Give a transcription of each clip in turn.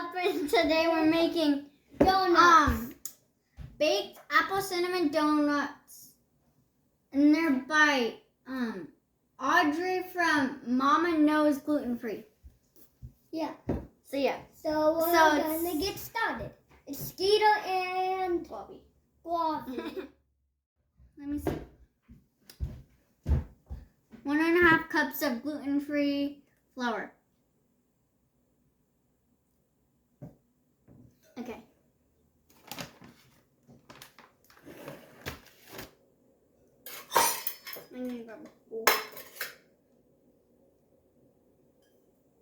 up? And today we're making donuts. Baked apple cinnamon donuts. And they're by Audrey from Momma Knows Gluten Free. Yeah. So yeah. So we're gonna get started. It's Skeeter and Bobby. Let me see. 1.5 cups of gluten-free flour. Okay. I need to grab a bowl.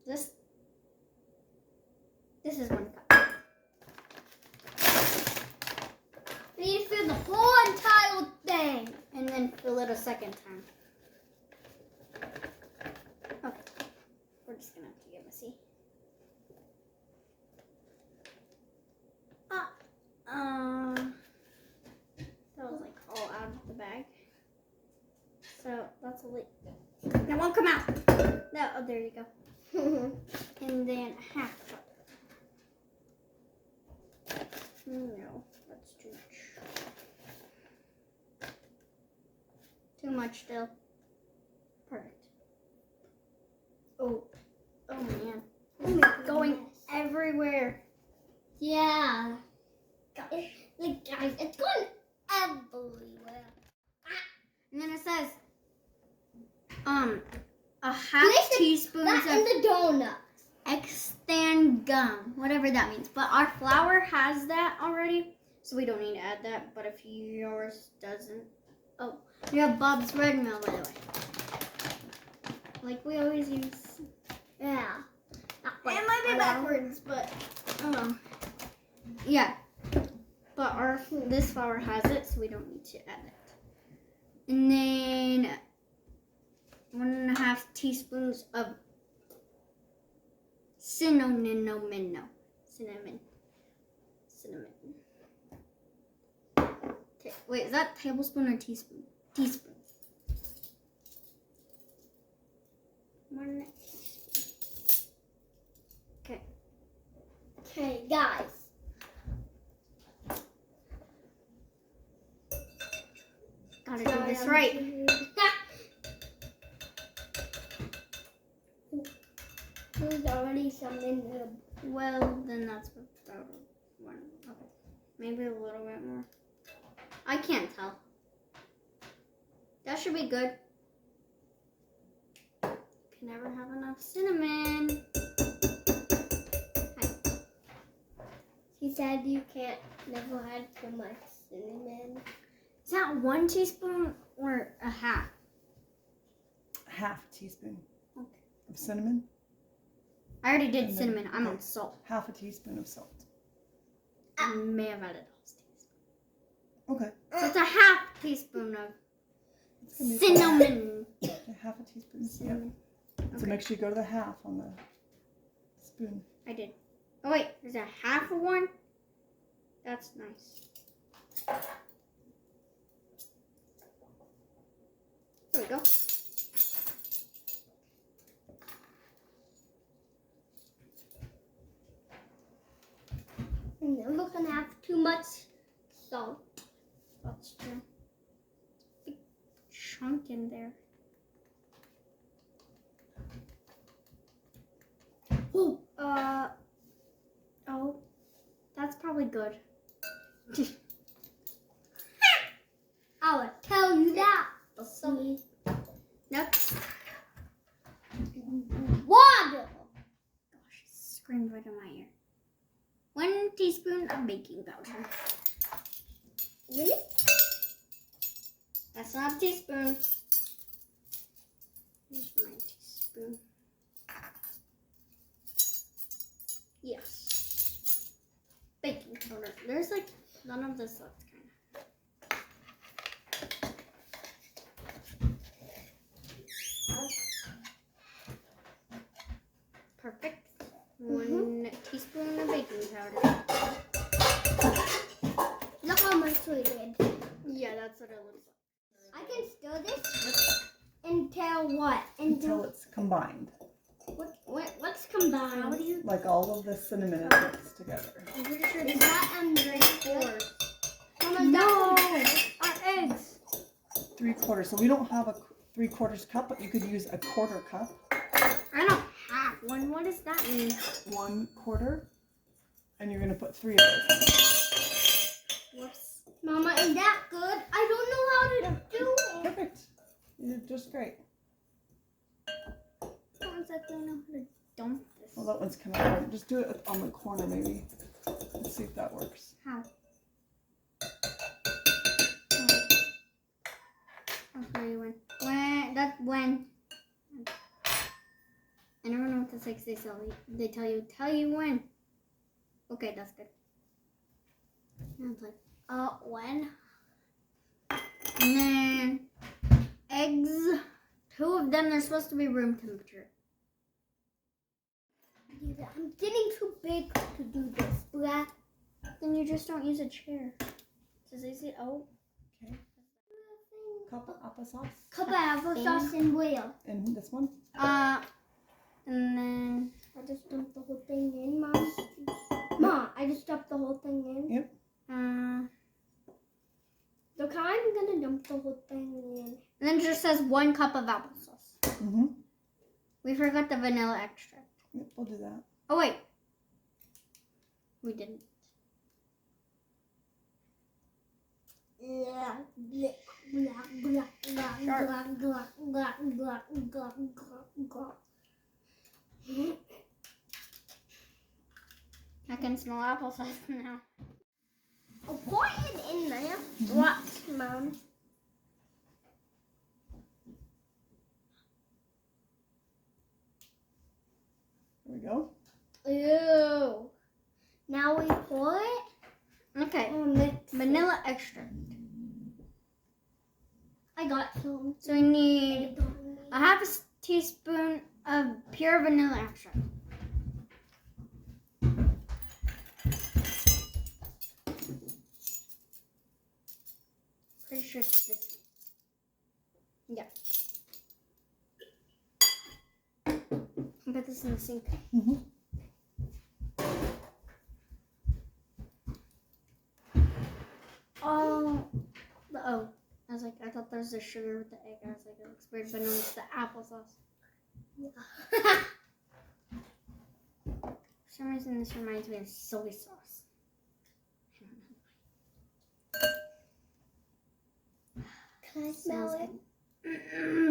This is 1 cup. We need to fill the whole entire thing. And then fill it a second time. Okay. We're just gonna have to get messy. That was like all out of the bag. So that's a leak. It won't come out. No, oh, there you go. And then half cup. No, that's too much. Too much still. Perfect. Oh man. It's going everywhere. Yeah. Like guys, it's going everywhere. And then it says a half teaspoon in of the donut. extant gum, whatever that means. But our flour has that already, so we don't need to add that. But if yours doesn't, oh, you have Bob's Red Mill, by the way, like we always use. Yeah. It might be backwards, but yeah. But this flour has it, so we don't need to add it. And then 1.5 teaspoons of cinnamon. Okay, wait, is that tablespoon or teaspoon? Teaspoon. 1 teaspoon. Okay. Okay, guys. Gotta do this right. There's already some in there. Well, then that's about 1. Okay. Maybe a little bit more. I can't tell. That should be good. Can never have enough cinnamon. Hi. She said you can't never add too much cinnamon. Is that 1 teaspoon or a half? Half a teaspoon of cinnamon. I already did cinnamon. I'm on salt. Half a teaspoon of salt. I may have added a teaspoon. Okay. So it's a half teaspoon of cinnamon. Half a teaspoon. Cinnamon. Yeah. Okay. So make sure you go to the half on the spoon. I did. Oh wait, there's a half of 1? That's nice. There we go. And then we're gonna have too much salt. That's true. Big chunk in there. Ooh. Oh, that's probably good. I will tell you that. So, next. Water. Gosh, it screamed right in my ear. 1 teaspoon of baking powder. Really? That's not a teaspoon. Here's my teaspoon. Yes. Baking powder. There's like none of this left, kind of. Perfect. 1 teaspoon of baking powder. Look how much we did. Yeah, that's what it looks like. I can stir this until what? Until it's combined. What's What's combined? How do you? Like all of the cinnamon is mixed together. I'm pretty sure Is it's that three-fourths. Mama, No, that our eggs. 3/4. So we don't have a 3/4 cup, but you could use a 1/4 cup. I don't have one. What does that mean? 1/4. And you're going to put 3 of those. Whoops. Mama, is that good? I don't know how to do it. Perfect. You're just great. I don't exactly know how to dump this. Well, that one's kind of hard. Just do it on the corner, maybe. Let's see if that works. How? I'll show you when. When. I never know what the 6 they tell you when. Okay, that's good. And it's like, when? And then eggs. 2 of them, they're supposed to be room temperature. I'm getting too big to do this, but Then you just don't use a chair. Does they say, oh? Okay. Cup of applesauce. cup of applesauce and wheel. And this one? And then I just dumped the whole thing in, Mom. Mom, I just dumped the whole thing in. Yep. Look how I'm gonna dump the whole thing in. And then it just says 1 cup of applesauce. Mm-hmm. We forgot the vanilla extract. Yep, we'll do that. Oh, wait. We didn't. Yeah. Blah, blah, blah, blah, blah, blah, blah, blah, blah, blah, blah. I can smell applesauce now. I'll pour it in there. What? Mom. There we go. Ew. Now we pour it. Okay. Mix Vanilla extract. I got some. So we need a half a teaspoon of pure vanilla extract. Pretty sure it's this. Yeah. Put this in the sink. Mm-hmm. Oh, I was like, I thought there was the sugar with the egg. I was like, it looks weird, but no, it's the applesauce. Yeah. For some reason, this reminds me of soy sauce. Can I smell Smells it? good.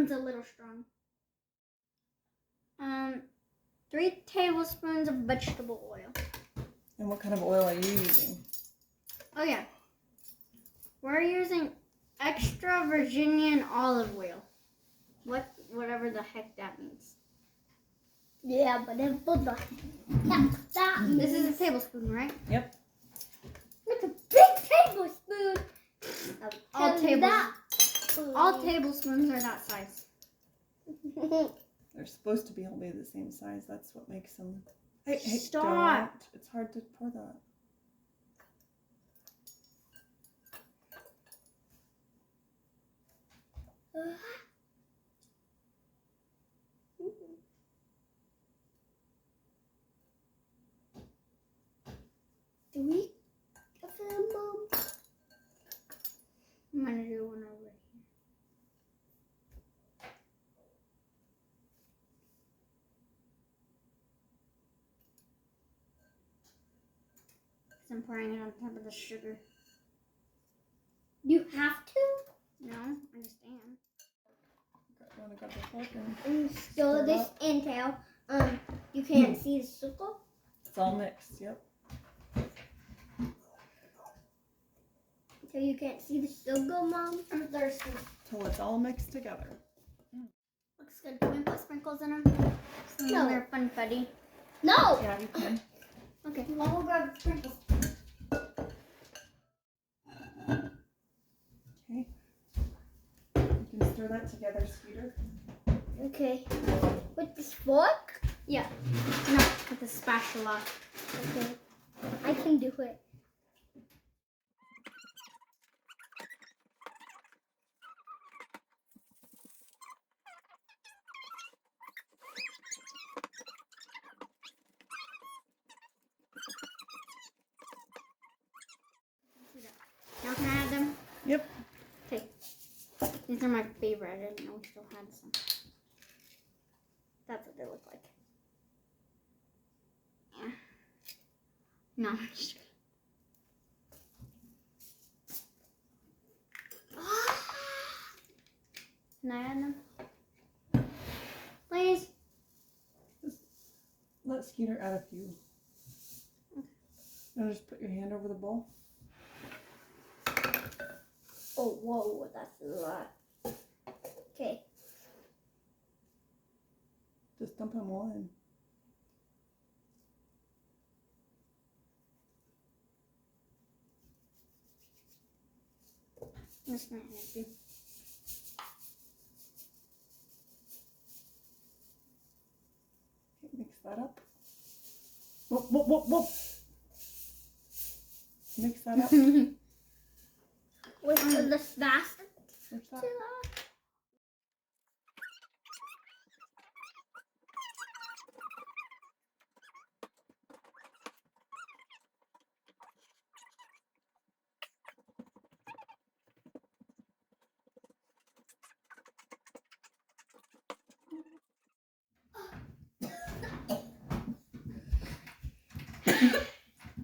It's a little strong. 3 tablespoons of vegetable oil. And what kind of oil are you using? Oh yeah, we're using extra Virginian olive oil. Whatever the heck that means. Yeah, but then put the that. This is a tablespoon, right? Yep. It's a big tablespoon. All And tables. that- All tablespoons are that size. They're supposed to be all the same size. That's what makes them. Hey, Stop. don't. It's hard to pour that. Do we film, Mom? I'm gonna do one over here. Because I'm pouring it on top of the sugar. You have to. No, I understand. Want to grab the fork and And Stir so it this up. entail, you can't see the circle. it's all mixed. Yep. So you can't see the sugar, Mom. I'm thirsty. Till it's all mixed together. Looks good. Can we put sprinkles in them? So No. they're fun fuddy. No. Yeah, you can. Okay, I'll go grab the sprinkles. Okay. You can stir that together, Skeeter. Okay. With this fork? Yeah. No, with the spatula. Okay. I can do it. Yep. Okay. These are my favorite. I didn't know we still had some. That's what they look like. Yeah. No, I'm just kidding. Can I add them? Please. Let Skeeter add a few. Now just put your hand over the bowl. Oh, whoa, that's a lot. Okay. Just dump them all in. That's not happy. Okay, mix that up. Whoop, whoop, whoop, whoop. Mix that up. Wait, the fast. What's that?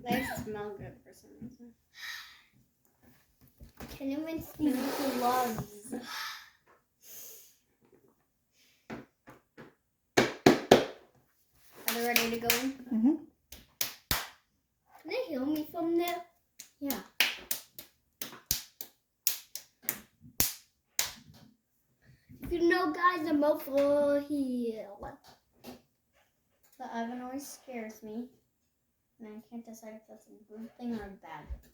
They smell good for some reason. Can even see the gloves. Are they ready to go in? Mm-hmm. Can they heal me from there? Yeah. If you know, guys, I'm up for heal. The oven always scares me. And I can't decide if that's a good thing or a bad thing.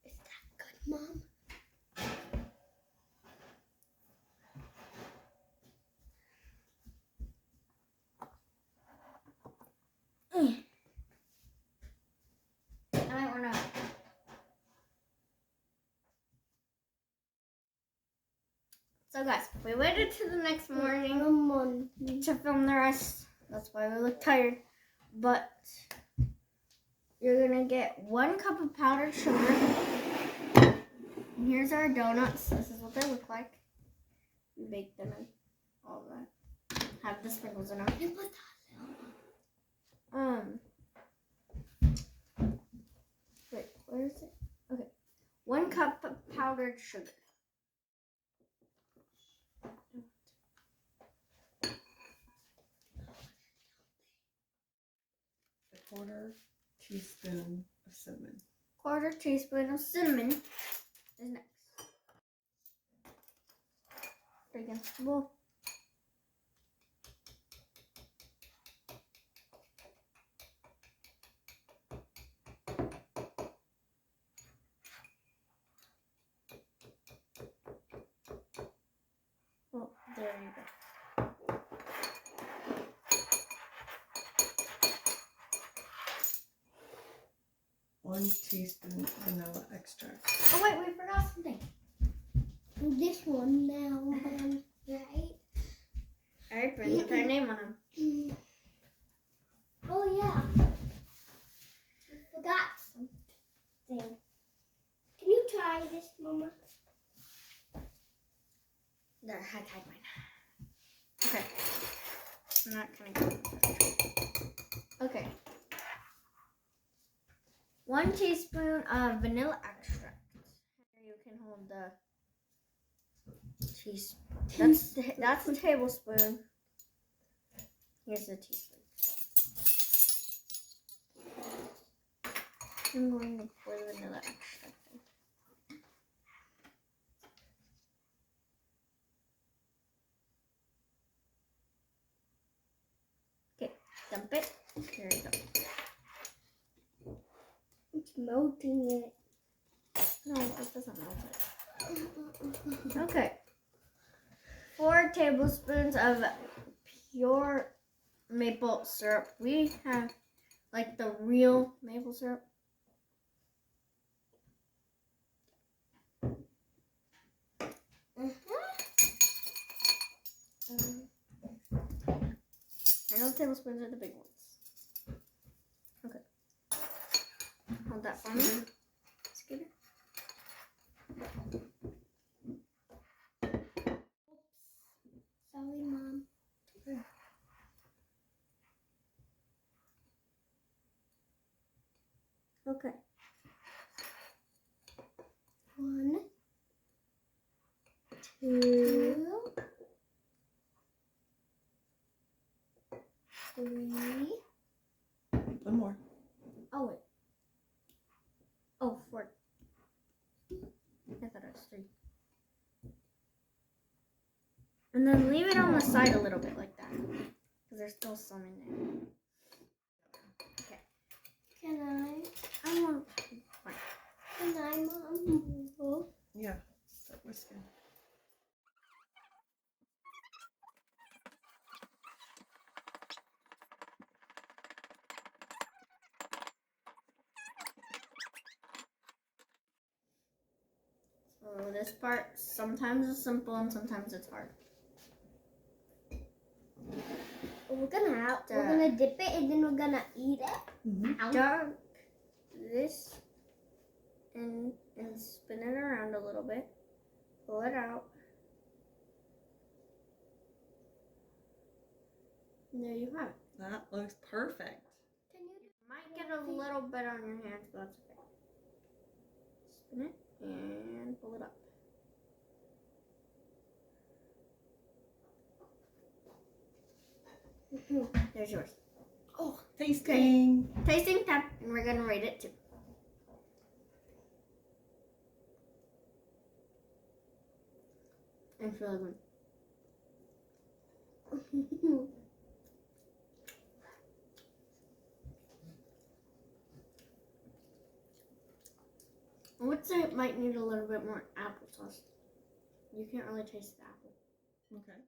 Is that good, Mom? I might want to. So guys, we waited till the next morning to film the rest. That's why we look tired. But you're gonna get 1 cup of powdered sugar. And here's our donuts. This is what they look like. We baked them and all that. Have the sprinkles in them. Wait, where is it? Okay. 1 cup of powdered sugar. A 1/4 teaspoon of cinnamon. 1/4 teaspoon of cinnamon is next. Put against the bowl. Oh, there you go. One teaspoon vanilla extract. Oh wait, we forgot something. This one now, right? Alright, friends, put our name on them. Oh yeah. I forgot something. Can you try this, Mama? There, I tied mine. Okay. I'm not gonna go. Okay. 1 teaspoon of vanilla extract. Here you can hold the teaspoon. That's a tablespoon. Here's a teaspoon. I'm going to pour the vanilla extract in. Okay, dump it. Here you go. It's melting it. No, it doesn't melt it. Okay. 4 tablespoons of pure maple syrup. We have like the real maple syrup. I know tablespoons are the big ones. Okay. that for me. Scooter. Sorry, Mom. Okay. 1, 2, 2, 3. One more. Oh wait. oh, 4. I thought it was 3. And then leave it on the side a little bit like that. Because there's still some in there. Can I? I want. Can I, Mom? Oh. Yeah. Start whisking. So this part sometimes is simple and sometimes it's hard. We're gonna dip it and then we're gonna eat it. Mm-hmm. Dunk this and spin it around a little bit. Pull it out. And there you have it. That looks perfect. Can you do? Might get a little bit on your hands, but that's okay. Spin it and pull it up. There's yours. Oh, tasting. Tasting tap, and we're gonna rate it too. It's really good. I would say it might need a little bit more applesauce. You can't really taste the apple. Okay.